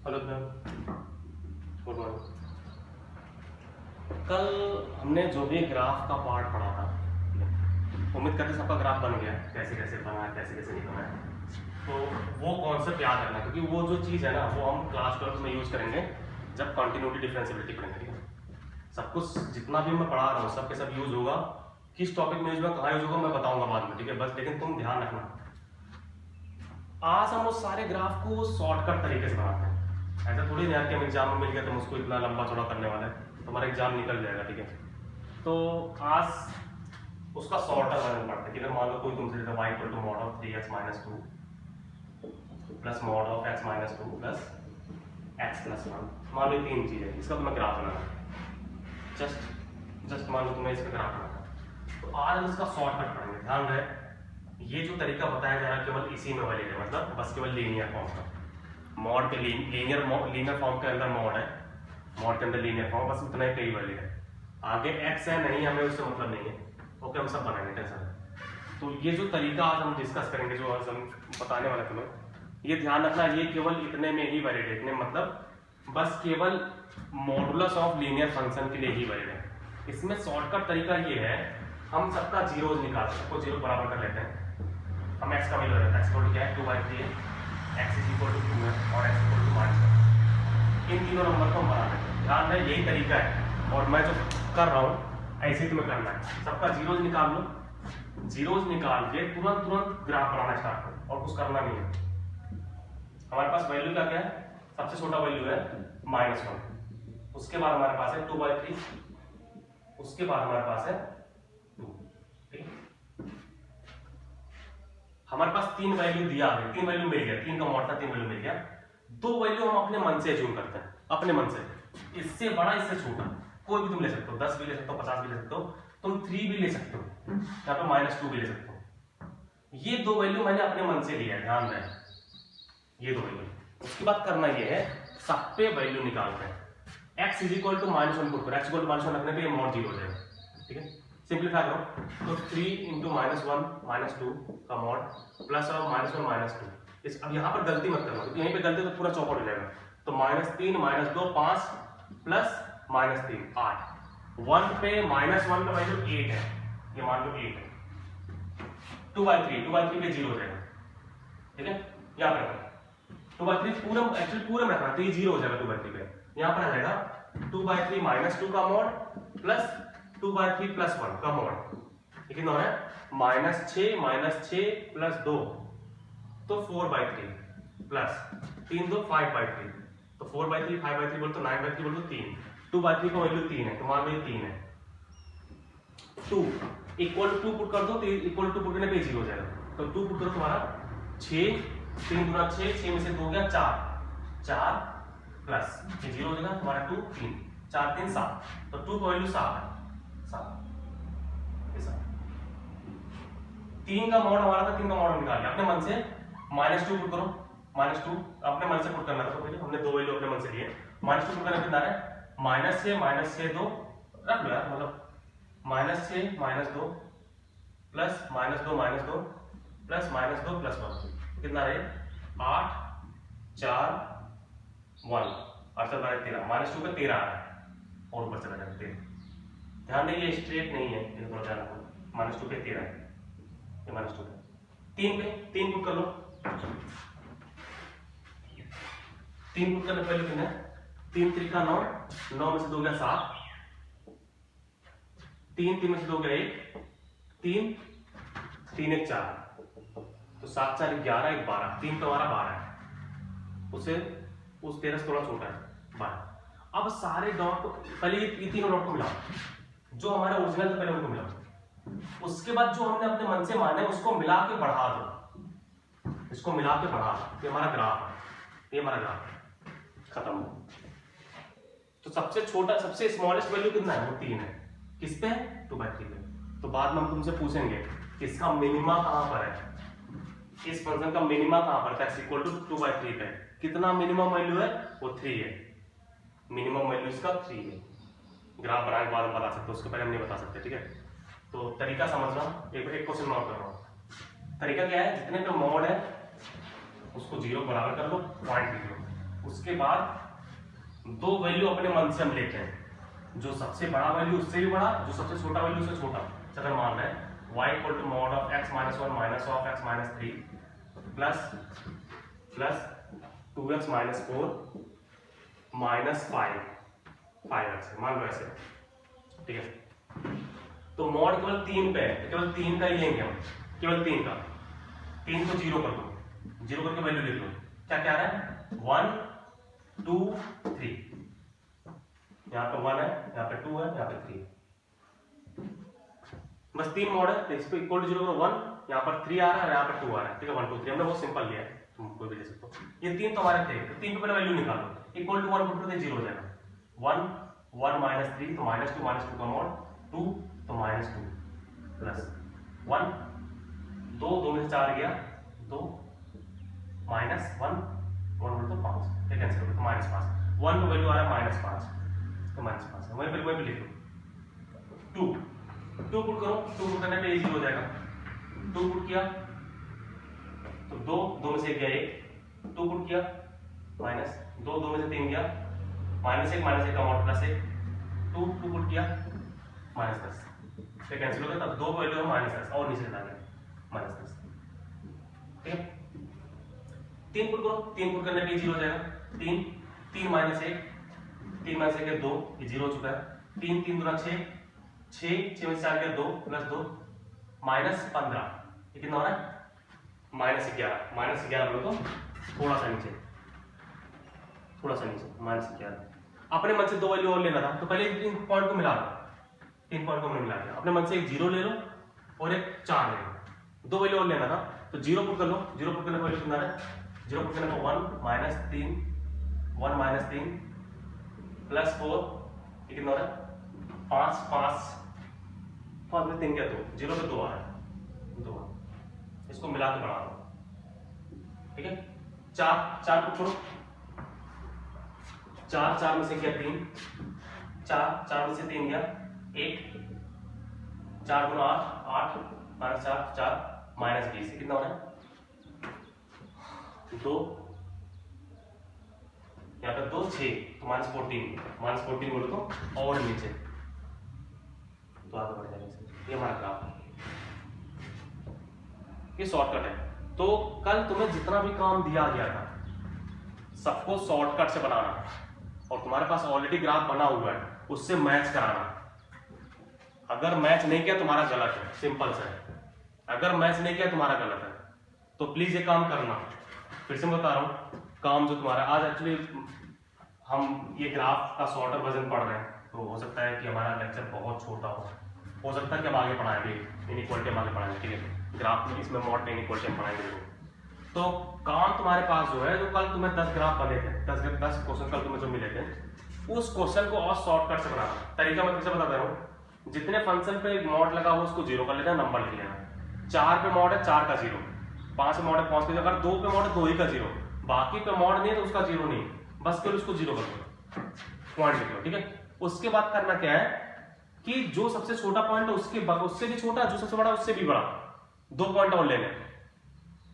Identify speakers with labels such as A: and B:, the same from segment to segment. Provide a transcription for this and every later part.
A: Hello ma'am, good morning. कल हमने जो भी ग्राफ का पार्ट पढ़ा था, उम्मीद करते सबका ग्राफ बन गया है, कैसे कैसे बना है, कैसे कैसे नहीं बना है। तो वो कॉन्सेप्ट याद रखना, क्योंकि वो जो चीज़ है ना, वो हम क्लास 12 में यूज़ करेंगे जब कंटिन्यूटी डिफरेंशियबिलिटी पढ़ेंगे। ठीक है, सब कुछ जितना भी मैं पढ़ा रहा हूँ सब के सब यूज़ होगा। किस टॉपिक में यूज होगा, कहाँ यूज होगा, मैं बताऊंगा बाद में। ठीक है, बस लेकिन तुम ध्यान रखना, आज हम उस सारे ग्राफ को शॉर्टकट तरीके से बनाते हैं। ऐसा थोड़ी नहीं कि हम एग्जाम में मिल गया तुम उसको इतना लंबा चौड़ा करने वाला है, तुम्हारा एग्जाम निकल जाएगा। ठीक है, तो आज उसका शॉर्टर वर्जन पढ़ते हैं कि अगर मान लो कोई तुमसे y equal to mod of 3x minus 2 plus mod of x minus 2 plus x plus 1, मान लो तीन चीजें, इसका तुम्हें ग्राफ बनाना है। जस्ट मान लो तुम्हें इसका ग्राफ बनाना है, तो आज हम इसका शॉर्टकट पढ़ेंगे। ध्यान रहे, ये जो तरीका बताया जा रहा है केवल इसी में वैलिड है, मतलब बस केवल लीनियर फॉर्म का। मॉड के लीनियर फॉर्म के अंदर मॉड है, मॉड के अंदर लीनियर फॉर्म, बस उतना ही कई वैलिड है। आगे x है नहीं, हमें उससे मतलब नहीं है। ओके, हम सब बनाएंगे, टेंशन है। तो ये जो तरीका आज हम डिस्कस करेंगे, जो आज हम बताने वाले तुम्हें, ये ध्यान रखना, ये केवल इतने में ही वैलिड है। इतने मतलब बस केवल मॉडुलस ऑफ लीनियर फंक्शन के लिए ही वैलिड है। इसमें शॉर्टकट तरीका ये है, हम सबका जीरोज निकाल सकते, सबको जीरो बराबर कर लेते हैं। हम x का वैल्यू रहता है, x क्या है 2/3 है, x इज इक्वल टू 2 है और x इक्वल टू -1। इन तीनों नंबर को हम बना लेते हैं। ध्यान रहे, यही तरीका है और मैं जो कर रहा हूँ ऐसे ही तुम्हें करना है। सबका जीरोज निकाल लो, जीरोज निकाल के तुरंत ग्राफ बनाना स्टार्ट करो और कुछ करना नहीं है। हमारे पास वैल्यू क्या क्या है, सबसे छोटा वैल्यू है -1, उसके बाद हमारे पास है 2/3, उसके बाद हमारे पास है 2। ठीक है, हमारे पास तीन वैल्यू दिया है, तीन वैल्यू मिल गया, तीन का मॉड था, तीन वैल्यू मिल गया। दो वैल्यू हम अपने मन से चूज करते हैं, अपने मन से, इससे बड़ा इससे छोटा, कोई भी तुम ले सकते हो, 10 भी ले सकते हो, 50 भी ले सकते हो, तुम 3 भी ले सकते हो, यहाँ पे -2 भी ले सकते हो। ये दो वैल्यू मैंने अपने मन से लिया है, ध्यान रहे, ये दो वैल्यू। उसके बाद करना ये है, सब पे वैल्यू निकालते हैं। x is equal to -1 put करो, x इक्वल टू -1 रखने पे ये मॉड 0 हो जाएगा। ठीक है, सिंप्लीफाई करो, तो 3 इंटू -1 -2 का मॉड प्लस और -1 -2। इस अब यहाँ पर गलती मत करना, क्योंकि यहीं पे गलती तो पूरा चौपट हो जाएगा। तो -3 -2 5 प्लस -3 8, 1 पे -1 का वैल्यू 8 है, ये मान लो 8 है। 2/3 पे 0 हो जाएगा। ठीक है, यहाँ पे 2/3 पूरा एक्चुअली पूरा में रखना, तो ये 0 हो जाएगा 2/3 पे। यहाँ पर आ जाएगा 2/3 -2 का मॉड प्लस 2/3 प्लस 1 का मॉड, कितना हो रहा है -6 प्लस 2, तो 4/3 प्लस 3 2 5/3, तो 4/3 5/3 बोल तो 9/3 बोल तो 3, 2/3 का वैल्यू 3 है, तो मान लो ये 3 है। 2 इक्वल टू 2 पुट कर दो, तो इक्वल टू पुट करने पे 0 हो जाएगा। तो 2 पुट करो, तुम्हारा 6, 3 गुना 6, 6 में से 2 गया 4 प्लस ये 0 हो जाएगा तुम्हारा 2 3, 4 3 7, तो 2 का वैल्यू 7 है, 3 का मॉड हमारा था, 3 का मॉड निकाल लिया अपने मन से। -2 पुट करो, -2 अपने मन से पुट करना था, तो पहले हमने दो वैल्यू अपने मन से लिए। -2 पुट करना कितना है, -6 -2 रख लो यार, मतलब -6 -2 प्लस -2 प्लस -2 प्लस 1, कितना रहे 8 4 1 और सब 13, -2 पे 13 आ रहा है और ऊपर चला जाता है 13। ध्यान दें, ये स्ट्रेट नहीं है, ये थोड़ा ध्यान रखो, -2 पे 13 है, ये -2 पे 3 पे 3 पुट कर लो, 3 पुट करने पहले कितना है 3 3 का 9, 9 में से 2 गया 7, 3 3 में से 2 गया 1, 3 3 1 4, तो 7 4 11 1 12, 3 का हमारा 12 है, उसे उस 13 से थोड़ा छोटा है 12। अब सारे डॉट को पहले ये तीनों डॉट को मिलाओ, जो हमारा ओरिजिनल था पहले उनको मिलाओ, उसके बाद जो हमने अपने मन से माने उसको मिला के बढ़ा दो, इसको मिला के बढ़ा दो, ये हमारा ग्राफ है, ये हमारा ग्राफ है, खत्म। तो सबसे छोटा सबसे स्मॉलेस्ट वैल्यू कितना है, वो 3 है, किस पे 2/3 पे। तो बाद में हम तुमसे पूछेंगे इसका मिनिमा कहां पर है, इस फंक्शन का मिनिमा कहां पर है, x इक्वल टू 2/3 पे कितना मिनिमम वैल्यू है, वो 3 है, मिनिमम वैल्यू इसका 3 है। ग्राफ बनाने के बाद हम बता सकते हैं, उसके पहले हम नहीं बता सकते। ठीक है, तो तरीका समझना, एक क्वेश्चन नोट कर रहा हूं। तरीका क्या है, जितने पे मॉड है उसको 0 बराबर कर लो, पॉइंट लिख लो, उसके उसके बाद दो वैल्यू अपने मन से हम लेते हैं, जो सबसे बड़ा वैल्यू उससे भी बड़ा, जो सबसे छोटा वैल्यू उससे छोटा। चलो मान रहे हैं y equal to mod of x minus 1 minus of x minus 3 plus 2x minus 4 minus 5x, मान लो ऐसे, ठीक है। तो मॉड केवल 3 पे है, केवल 3 का ही लेंगे हम, केवल 3 का। 3 को 0 कर दो, 0 करके वैल्यू लिख लो, क्या क्या आ रहा है 1 2 3, यहाँ पे 1 है, यहाँ पे 2 है, यहाँ पे 3, बस 3 मॉड है। तो इस पे इक्वल टू 0 करो 1, यहाँ पर 3 आ रहा है, यहाँ पर 2 आ रहा है, ठीक है। 1 2 3 हमने बहुत सिंपल लिया है, तुम कोई भी ले सकते हो। ये 3 तो हमारे थे, तो 3 पे पहले वैल्यू निकालो, इक्वल टू 1 पुट करते 0 हो जाएगा। 1 माइनस 3 तो माइनस 2 का मॉड 2 तो माइनस 2 प्लस 1 2 में से 4 गया 2 माइनस 1 बोल तो 5, ठीक है, कैंसिल हो गया तो माइनस 5। 1 का वैल्यू आ रहा है माइनस 5, तो माइनस 5 है, वहीं पे लिख लो। 2 पुट करो, 2 पुट करने पे ये 0 हो जाएगा। 2 पुट किया तो 2 में से 1 गया 1, 2 पुट किया माइनस 2 में से 3 गया माइनस 1 का मॉड प्लस 1, 2 पुट किया माइनस 10, फिर कैंसिल हो गया। तब 2 वैल्यू है माइनस 10 और नीचे चला गया माइनस 10, ठीक है। 3 पुट करो, 3 पुट करने पे 0 हो जाएगा। 3 माइनस 1 है 2, ये 0 हो चुका है। 3 3 दूना 6 में से 4 गया 2 प्लस 2 माइनस 15, ये कितना हो रहा है माइनस 11 बोलो तो थोड़ा सा नीचे माइनस 11। अपने मन से 2 वैल्यू और लेना था, तो पहले 3 पॉइंट को मिला दो, 3 पॉइंट को हमने मिला दिया। अपने मन से एक 0 ले लो और एक 4 ले लो, 2 वैल्यू और लेना था, तो 0 पुट कर लो। 0 पुट करने का वैल्यू कितना है, 0 पुट करने का 1 माइनस 3 प्लस 4, ये कितना हो रहा है 5 में 3 क्या 2, 0 पे 2 आ रहा है 2, इसको मिला के बना दो, ठीक है। 4 पुट करो, 4 में से क्या 3, 4 में से 3 गया 1, 4 गुना 8 माइनस 4 माइनस 20, कितना हो रहा है 2, यहाँ पे 2 6 तो माइनस 14 बोलो तो और नीचे तो आगे बढ़ जाएगा। ये हमारा ग्राफ है, ये शॉर्टकट है। तो कल तुम्हें जितना भी काम दिया गया था सबको शॉर्टकट से बनाना, और तुम्हारे पास ऑलरेडी ग्राफ बना हुआ है उससे मैच कराना। अगर मैच नहीं किया तुम्हारा गलत है, सिंपल सा है। अगर मैच नहीं किया तुम्हारा गलत है, तो प्लीज ये काम करना। फिर से मैं बता रहा हूँ, काम जो तुम्हारा आज एक्चुअली हम ये ग्राफ का शॉर्टर वर्जन पढ़ रहे हैं, तो हो सकता है कि हमारा लेक्चर बहुत छोटा हो सकता है कि हम आगे पढ़ाएंगे इनइक्वालिटी, हम आगे पढ़ाएंगे, ठीक है। ग्राफ में इसमें मॉड इनइक्वालिटी हम पढ़ाएंगे। तो काम तुम्हारे पास जो है, जो कल तुम्हें 10 ग्राफ बने थे, 10 क्वेश्चन कल तुम्हें जो मिले थे, उस क्वेश्चन को और शॉर्टकट से बनाना। तरीका मैं कैसे बता रहा हूँ, जितने फंक्शन पे मॉड लगा हो उसको 0 कर लेना, नंबर लिख लेना। 4 पे मॉड है 4 का 0, 5 पे मॉड है 5 का 0, अगर 2 पे मॉड है 2 ही का 0, बाकी पे मॉड नहीं है तो उसका 0 नहीं, बस केवल उसको 0 कर दो, पॉइंट लिख लो, ठीक है। उसके बाद करना क्या है कि जो सबसे छोटा पॉइंट है उससे भी छोटा, जो सबसे बड़ा उससे भी बड़ा, 2 पॉइंट और लेने,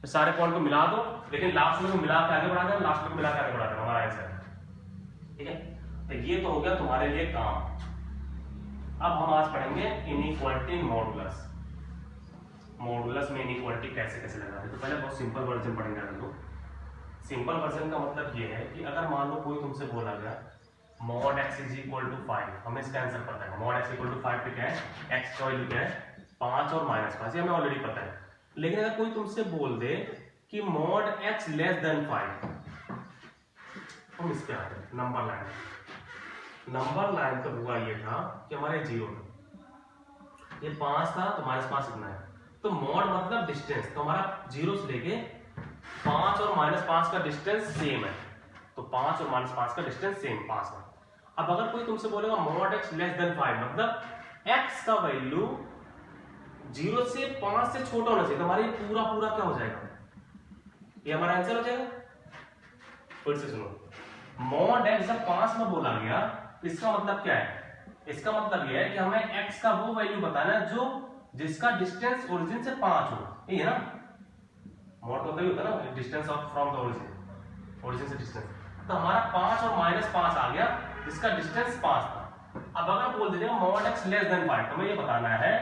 A: सारे पॉइंट को मिला दो, लेकिन लास्ट में मिला के आगे बढ़ा देना, लास्ट में मिला के आगे बढ़ा देना, हमारा आंसर है, ठीक है। तो ये तो हो गया तुम्हारे लिए काम। अब हम आज पढ़ेंगे इनइक्वालिटी मॉडुलस। मॉडुलस में इनइक्वालिटी कैसे कैसे लगाते हैं। तो पहले बहुत सिंपल वर्जन पढ़ेंगे हम लोग। सिंपल वर्जन का मतलब ये है कि अगर मान लो कोई तुमसे बोला गया mod x is equal to 5, हमें इसका आंसर पता है। मॉड x इक्वल टू 5 पे क्या है, x का वैल्यू क्या है 5 और माइनस 5, ये हमें ऑलरेडी पता है। लेकिन अगर कोई तुमसे बोल दे कि मॉड x लेस देन 5, हम इस पे आते हैं नंबर लाइन। नंबर लाइन का हुआ ये था कि हमारे 0 था, ये 5 था तो माइनस 5 इतना है। तो मॉड मतलब डिस्टेंस, तो हमारा 0 से लेके 5 और माइनस 5 का डिस्टेंस सेम है, तो 5 और माइनस 5 का डिस्टेंस सेम 5 है। अब अगर कोई तुमसे बोलेगा मॉड x लेस देन 5, मतलब x का वैल्यू 0 से 5 से छोटा होना चाहिए, तो हमारी पूरा क्या हो जाएगा, ये हमारा आंसर हो जाएगा। फिर से सुनो, मॉड x जब 5 में बोला गया, इसका मतलब क्या है, इसका मतलब यह है कि हमें x का वो वैल्यू बताना है जो जिसका डिस्टेंस ओरिजिन से 5 हो, ये है ना। मॉड तो तभी होता है ना, distance of from the origin, origin से डिस्टेंस। तो हमारा 5 और -5 आ गया, जिसका डिस्टेंस 5 था। अब अगर बोल दीजिएगा मॉड x लेस देन 5, तो हमें ये बताना है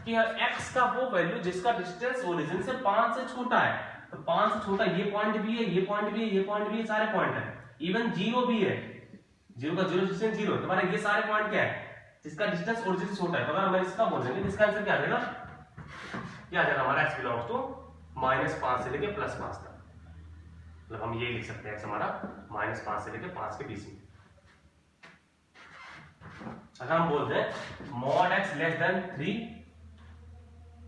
A: कि x का वो वैल्यू जिसका डिस्टेंस ओरिजिन से 5 से छोटा है। तो 5 से छोटा ये पॉइंट भी है, ये पॉइंट भी है, ये पॉइंट भी है, सारे पॉइंट है। इवन 0 भी है, 0 का 0 डिस्टेंस 0। तुम्हारे ये सारे पॉइंट क्या है जिसका डिस्टेंस ओरिजिन से छोटा है। तो अगर मैं इसका बोल देंगे, इसका आंसर क्या आ जाएगा, क्या आ जाएगा हमारा x बिलोंग्स टू -5 से लेके +5 तक। मतलब हम ये लिख सकते हैं x हमारा -5 से लेके 5 के बीच में। अगर हम बोलते हैं मॉड x लेस देन 3,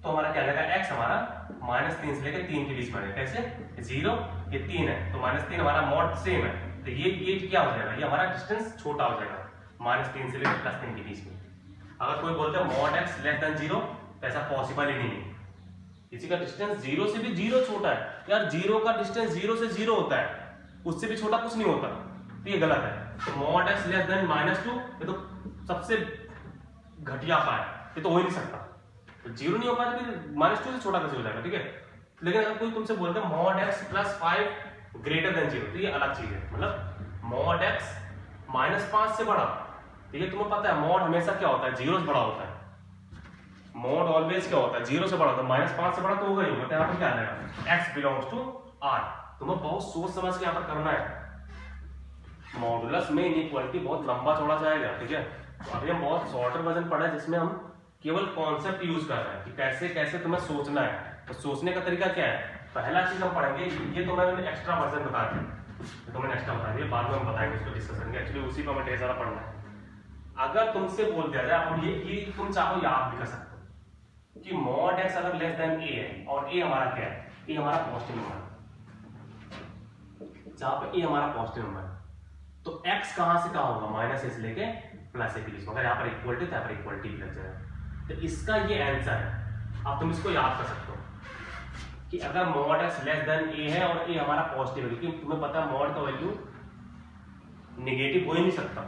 A: तो हमारा क्या लगेगा, x हमारा -3 से लेके 3 के बीच में है। कैसे, 0 ये 3 है, तो -3 हमारा मॉड सेम है, तो ये क्या हो जाएगा, ये हमारा डिस्टेंस छोटा हो जाएगा -3 से लेके +3 के बीच में। अगर कोई बोलते हैं मॉड x लेस देन 0, तो ऐसा पॉसिबल ही नहीं है। किसी का डिस्टेंस 0 से भी 0 छोटा है यार, 0 का डिस्टेंस 0 से 0 होता है, उससे भी छोटा कुछ नहीं होता, तो ये गलत है। तो मॉड x लेस देन -2, ये तो सबसे घटिया का है, ये तो हो ही नहीं सकता। तो 0 नहीं हो पाता, फिर -2 से छोटा कैसे हो जाएगा, ठीक है। लेकिन अगर कोई तुमसे बोलता है मॉड x + 5 ग्रेटर देन 0, तो ये अलग चीज है। मतलब मॉड x -5 से बड़ा, तो ये तुम्हें पता है मॉड हमेशा क्या होता है, 0 से बड़ा होता है। मॉड ऑलवेज क्या होता है, 0 से बड़ा होता है। -5 से बड़ा तो होगा ही होगा। यहाँ पर क्या आएगा, x बिलोंग्स टू r। तुम्हें बहुत सोच समझ के यहाँ पर करना है। मॉडुलस में इनइक्वालिटी बहुत लंबा चौड़ा जाएगा, ठीक है। तो अभी हम बहुत शॉर्टर वर्जन पढ़ा है, जिसमें हम केवल कॉन्सेप्ट यूज कर रहे हैं कि कैसे कैसे तुम्हें सोचना है। तो सोचने का तरीका क्या है, पहला चीज हम पढ़ेंगे, ये तो मैंने एक्स्ट्रा वर्जन बता दिया, तो मैंने एक्स्ट्रा बता दिया, बाद में हम बताएंगे, उसको डिस्कस करेंगे। एक्चुअली उसी पर हमें ढेर सारा पढ़ना है। अगर तुमसे बोल दिया जाए, अब ये तुम चाहो याद भी कर सकते हो कि मॉड x अगर लेस देन a है, और a हमारा क्या है, a हमारा पॉजिटिव नंबर है, जहां पे a हमारा पॉजिटिव नंबर है, तो x कहां से कहां होगा, -a से लेके +a के बीच में। अगर यहाँ पर इक्वलिटी, तो यहाँ पर इक्वलिटी भी लग जाएगा। तो इसका ये आंसर है। अब तुम इसको याद कर सकते हो कि अगर mod x less then a है और a हमारा पॉजिटिव है, क्योंकि तुम्हें पता है मॉड का वैल्यू नेगेटिव हो ही नहीं सकता,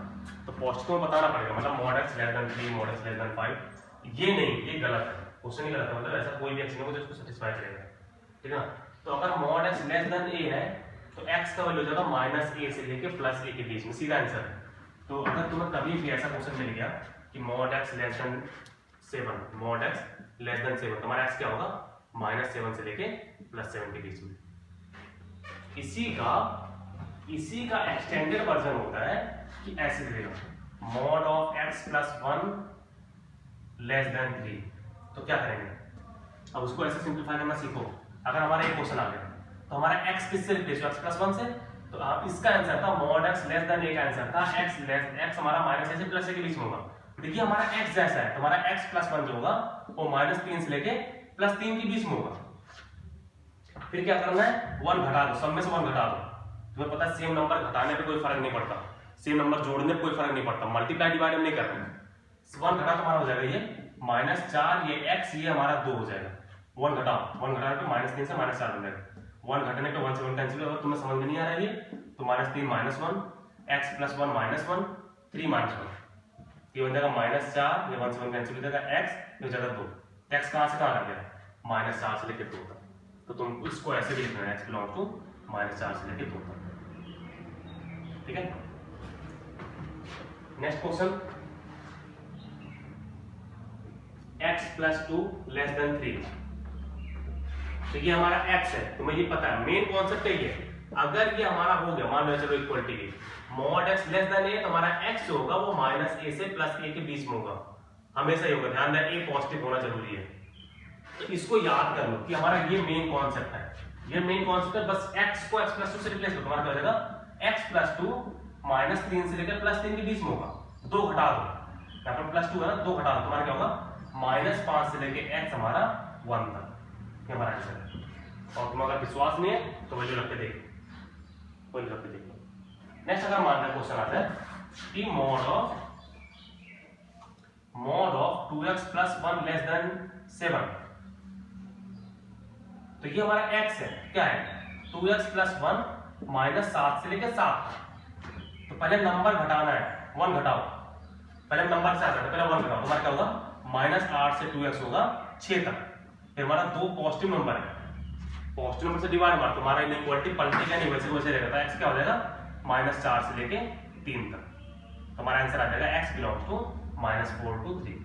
A: तो पॉजिटिव में बताना पड़ेगा। मतलब mod x less then 3, mod x less then 5, ये नहीं, ये गलत है, क्वेश्चन ही गलत है। मतलब ऐसा कोई भी एक्शन नहीं होगा जो इसको सेटिस्फाई करेगा, ठीक है ना। तो अगर mod x less then a है, तो x का वैल्यू हो जाएगा -a से लेके +a के बीच में, सीधा आंसर है। तो अगर तुम्हें कभी भी ऐसा क्वेश्चन मिल गया कि mod x less then 7, mod x less then 7, तुम्हारा x क्या होगा, -7 से लेके +7 के बीच में। इसी का एक्सटेंडेड वर्जन होता है कि ऐसे देगा mod of x + 1 less than 3। तो क्या करेंगे, अब उसको ऐसे सिंपलीफाई करना सीखो। अगर हमारा एक क्वेश्चन आ गया, तो हमारा x किससे रिप्लेस हो, x + 1 से। तो आप इसका आंसर था mod x less then a का आंसर था x हमारा -a से +a के बीच में होगा। देखिए हमारा x जैसा है, तो हमारा x + 1 जो होगा वो -3 से लेके +3 के बीच में होगा। फिर क्या करना है, 1 घटा दो, सब में से 1 घटा दो। तुम्हें पता है सेम नंबर घटाने पे कोई फर्क नहीं पड़ता, सेम नंबर जोड़ने पे कोई फर्क नहीं पड़ता, मल्टीप्लाई डिवाइड हम नहीं कर रहे हैं। 1 घटा तो हमारा हो जाएगा ये -4, ये x, ये हमारा 2 हो जाएगा। 1 घटाओ, 1 घटाने पे -3 से -4 बन जाएगा। 1 घटाने पे 1 से 1 कैंसिल होगा। तुम्हें समझ में नहीं आ रहा है ये, तो -3 -1, x + 1 -1, 3 -1, ये बन जाएगा -4, ये 1 से 1 कैंसिल हो जाएगा, x ये हो जाएगा 2। x कहां से कहां आ गया, -4 से लेके 2 तक। तो तुम इसको ऐसे भी लिखना है, x बिलोंग्स टू -4 से लेके 2 तक, ठीक है। Next question, x + 2 less than 3। तो ये हमारा x है, तुम्हें ये पता है, मेन कॉन्सेप्ट है ये। अगर ये हमारा हो गया, मान लो चलो इक्वलिटी की mod x less then a, तो हमारा x जो होगा वो -a से +a के बीच में होगा, हमेशा ही होगा। ध्यान दें, a पॉजिटिव होना जरूरी है। तो इसको याद कर लो कि हमारा ये मेन कॉन्सेप्ट है, ये मेन कॉन्सेप्ट है। बस x को x + 2 से रिप्लेस करो, तुम्हारा क्या हो जाएगा, x + 2 -3 से लेकर +3 के बीच में होगा। 2 घटा दो, यहाँ पर +2 है ना, 2 घटा दो, तुम्हारा क्या होगा, -5 से लेके x हमारा 1 तक, ये हमारा आंसर है। और तुम्हें अगर विश्वास नहीं है तो वैल्यू रख के देखो, वैल्यू रख के देखो। नेक्स्ट अगर मान लें क्वेश्चन आता है कि mod of 2x + 1 less than 7। तो ये हमारा x है, क्या है, 2x + 1 -7 से लेकर 7। तो पहले नंबर घटाना है, 1 घटाओ, पहले नंबर से आता है, पहले 1 घटाओ, तुम्हारा क्या होगा, -8 से 2x होगा 6 तक। फिर हमारा 2 पॉजिटिव नंबर है, पॉजिटिव नंबर से डिवाइड मार, तुम्हारा इनइक्वालिटी पलटेगा नहीं, वैसे वैसे रहेगा। तो x क्या हो जाएगा, -4 से लेके 3 तक। तो हमारा आंसर आ जाएगा x बिलोंग्स टू -4 to 3।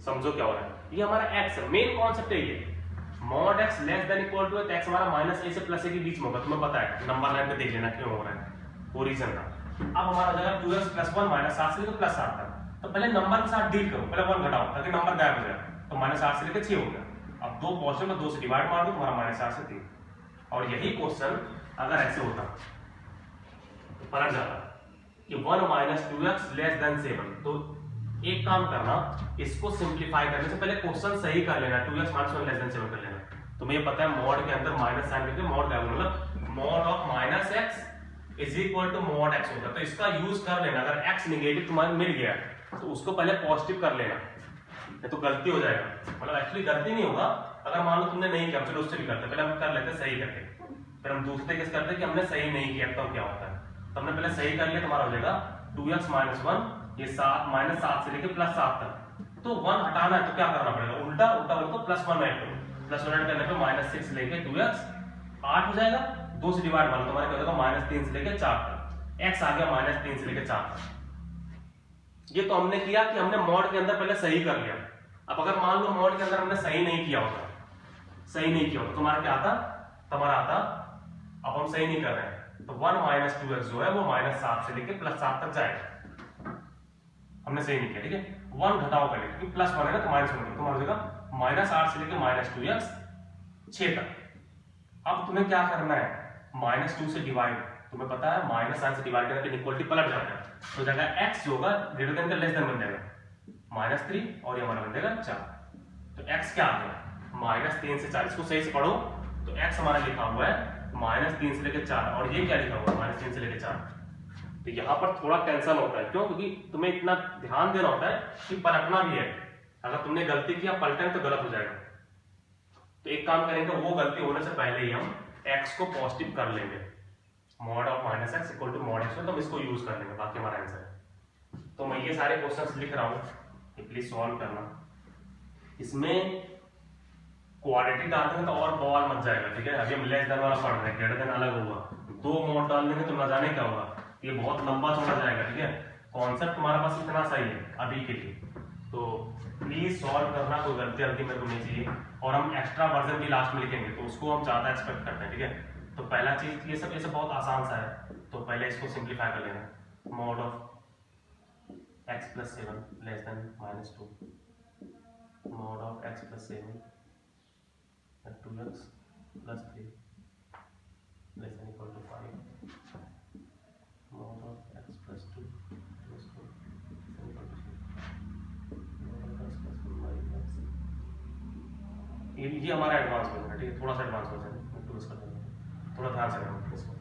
A: समझो क्या हो रहा है, ये हमारा x है, मेन कॉन्सेप्ट है ये। Mod x less than equal to x हमारा -a से +a के बीच में होगा, तुम्हें पता है, नंबर लाइन पे देख लेना क्यों हो रहा है, वो रीजन था। अब हमारा हो जाएगा 2x + 1 -7 से लेकर +7 तक। तो पहले नंबर के साथ डील करो, पहले 1 घटाओ ताकि नंबर गायब हो जाए। तो -8 से लेकर 6 हो गया। अब दो पोर्शन में 2 से डिवाइड मार दो, तुम्हारा -8 से 3। और यही क्वेश्चन अगर ऐसे होता तो पलट जाता कि 1 - 2x लेस देन 7। तो एक काम करना, इसको सिंप्लीफाई करने से पहले क्वेश्चन सही कर लेना, 2x - 1 लेस देन 7 कर लेना। तुम्हें ये पता है मॉड के अंदर माइनस साइन करके मॉड क्या मतलब mod of -x is equal to mod x होता है। तो इसका यूज कर लेना, अगर x नेगेटिव तुम्हारे मिल गया तो उसको पहले पॉजिटिव कर लेना, नहीं तो गलती हो जाएगा। मतलब एक्चुअली गलती नहीं होगा, अगर मान लो तुमने नहीं किया, चलो उससे भी करते, पहले हम कर लेते सही करके, फिर हम दूसरे केस करते कि हमने सही नहीं किया तो क्या होता है। तो हमने पहले सही कर लिया, तुम्हारा हो जाएगा 2x - 1 ये -7 से लेके +7 तक। तो 1 हटाना है तो क्या करना पड़ेगा, उल्टा बोलो तो +1 ऐड करो। +1 ऐड करने पे -6 लेके 2x 8 हो जाएगा, 2 से डिवाइड मारो, तुम्हारे क्या होगा -3 से लेके 4 तक। x आ गया -3 से लेके 4 तक। ये तो हमने किया कि हमने मॉड के अंदर पहले सही कर लिया। अब अगर मान लो मॉड के अंदर हमने सही नहीं किया होता, तुम्हारा क्या आता, तुम्हारा आता, अब हम सही नहीं कर रहे हैं, तो 1 - 2x जो है वो -7 से लेके +7 तक जाएगा। हमने सही नहीं किया, ठीक है। 1 घटाओ पहले, क्योंकि +1 है ना तो -1 तुम्हारा हो जाएगा -8 से लेके -2x 6 तक। अब तुम्हें क्या करना है, -2 से डिवाइड, तुम्हें पता है -8 से डिवाइड करने पे इक्वलिटी पलट जाता है, तो जाएगा x जो होगा ग्रेटर देन का लेस देन बन जाएगा -3 और ये हमारा बन जाएगा 4। तो x क्या आ गया -3 से 4, इसको सही से पढ़ो तो x हमारा लिखा हुआ है -3 से लेकर 4 और ये क्या लिखा हुआ है -3 से लेकर 4। तो यहाँ पर थोड़ा टेंशन होता है, क्यों, क्योंकि तुम्हें इतना ध्यान देना होता है कि पलटना भी है। अगर तुमने गलती किया पलटें तो गलत हो जाएगा। तो एक काम करेंगे, वो गलती होने से पहले ही हम x को पॉजिटिव कर लेंगे, mod of -x equal to mod x, तो हम इसको यूज कर लेंगे, बाकी हमारा आंसर है। तो मैं ये सारे क्वेश्चंस लिख रहा हूँ, प्लीज सॉल्व करना। इसमें क्वाड्रेटिक डालते हैं तो और बवाल मच जाएगा, ठीक है। अभी हम लेस देन वाला पढ़ रहे हैं, ग्रेटर देन अलग होगा, 2 मॉड डाल देंगे तो न जाने क्या होगा, ये बहुत लंबा चौड़ा जाएगा, ठीक है। कॉन्सेप्ट तुम्हारे पास इतना सही है अभी के लिए, तो प्लीज सॉल्व करना, कोई गलती मेरे को नहीं चाहिए। और हम एक्स्ट्रा वर्जन भी लास्ट में लिखेंगे, तो उसको हम ज्यादा एक्सपेक्ट करते हैं, ठीक है। तो पहला चीज ये सब बहुत आसान सा है, तो पहले इसको सिंप्लीफाई कर लेना। Mod of x + 7 less than -2, mod of x + 7 2x + 3 less than equal to 5, mod of x + 2 + 2 equal to 3। ये हमारा एडवांस वर्जन है, ठीक है, थोड़ा सा एडवांस वर्जन है, तो इसका थोड़ा ध्यान से करना इसको।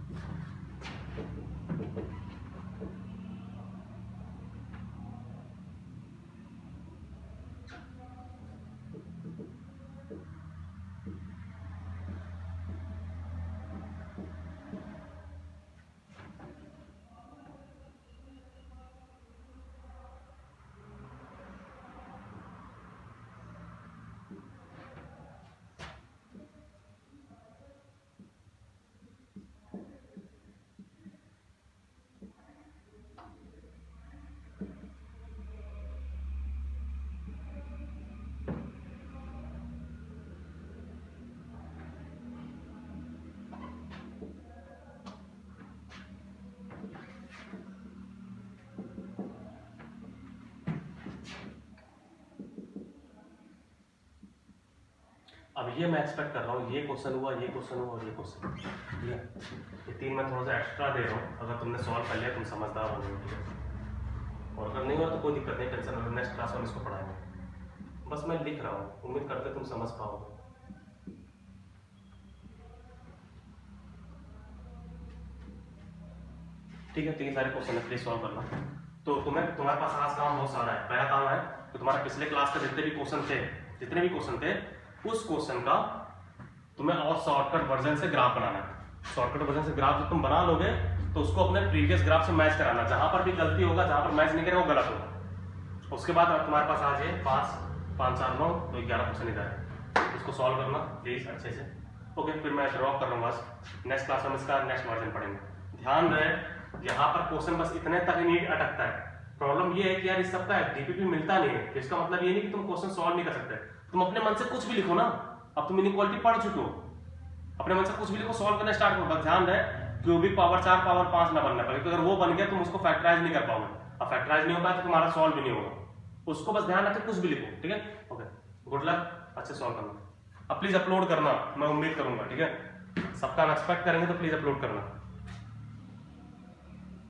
A: अब ये मैं एक्सपेक्ट कर रहा हूँ, ये क्वेश्चन हुआ, ये क्वेश्चन हुआ और ये क्वेश्चन, ठीक है। ये 3 मैं थोड़ा सा एक्स्ट्रा दे रहा हूँ, अगर तुमने सॉल्व कर लिया तुम समझदार हो गए, ठीक है। और अगर नहीं हुआ तो कोई दिक्कत नहीं, टेंशन नहीं, नेक्स्ट क्लास में इसको पढ़ाएंगे। बस मैं लिख रहा हूँ, उम्मीद करते तुम समझ पाओगे। ठीक है, तो ये सारे क्वेश्चन है, प्लीज सॉल्व करना। तो तुम्हारे पास आज काम बहुत सारा है। पहला काम है कि तुम्हारा पिछले क्लास के जितने भी क्वेश्चन थे उस क्वेश्चन का तुम्हें और शॉर्टकट वर्जन से ग्राफ बनाना है। शॉर्टकट वर्जन से ग्राफ जब तुम बना लोगे तो उसको अपने प्रीवियस ग्राफ से मैच कराना, जहां पर भी गलती होगा, जहां पर मैच नहीं करेगा वो गलत होगा। उसके बाद तुम्हारे पास आ जाए 5 5 4 9 तो 11 क्वेश्चन इधर है, इसको सॉल्व करना प्लीज अच्छे से। ओके, फिर मैं ड्रॉ कर रहा हूँ बस। नेक्स्ट क्लास में इसका नेक्स्ट वर्जन पढ़ेंगे। ध्यान रहे यहाँ पर क्वेश्चन बस इतने तक ही नहीं अटकता है। प्रॉब्लम ये है कि यार इस सबका डीपीपी मिलता नहीं है, इसका मतलब ये नहीं कि तुम क्वेश्चन सॉल्व नहीं कर सकते, तुम अपने मन से कुछ भी लिखो ना। अब तुम इनइक्वालिटी पढ़ चुके हो, अपने मन से कुछ भी लिखो, सॉल्व करना स्टार्ट करो। बस ध्यान रहे क्यूबिक पावर 4 पावर 5 ना बनना पड़े, क्योंकि अगर वो बन गया तुम उसको फैक्टराइज नहीं कर पाओगे। अब फैक्टराइज नहीं होगा तो तुम्हारा सॉल्व भी नहीं होगा। उसको बस ध्यान रखे, कुछ भी लिखो, ठीक है। ओके, गुड लक, अच्छे सॉल्व करना। अब प्लीज अपलोड करना, मैं उम्मीद करूंगा, ठीक है। सबका एक्सपेक्ट करेंगे तो प्लीज अपलोड करना।